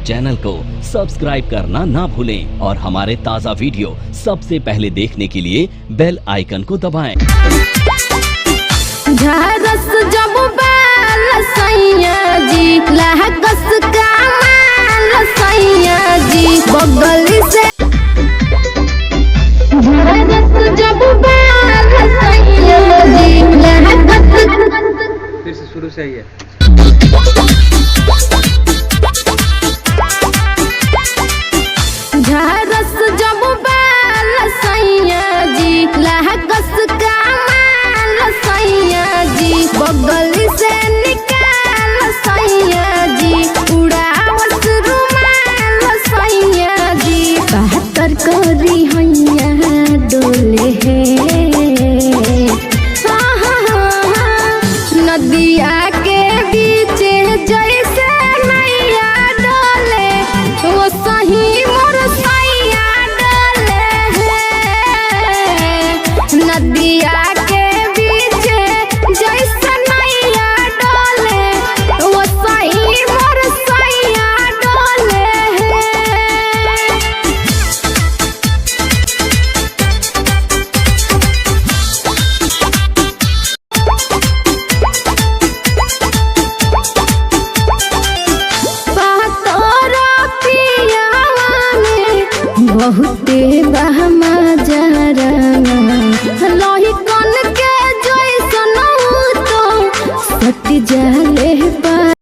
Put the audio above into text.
Channel को subscribe करना ना भूलें और हमारे ताज़ा वीडियो सबसे पहले देखने के लिए बेल आइकन को दबाएं। झारस जब बाल सैया जी लहकस कमाल सैया जी बगल से झारस जब बाल सैया जी लहकस। फिर से शुरू से ही है। झारस जब बाल सैया जी लहकस कमाल सैया जी बगल से निकाल सैया जी उड़ावस रुमाल सैया जी बहत्तर करी हैया डोले है नदिया के बीच जैसे नैया डोले वो सही मोर सैया डोले है नदिया के बीच जैसे नैया डोले वो सही मोर सैया डोले है। बहुते बहमा जरना लोही कन के जैसन तो सत जाले।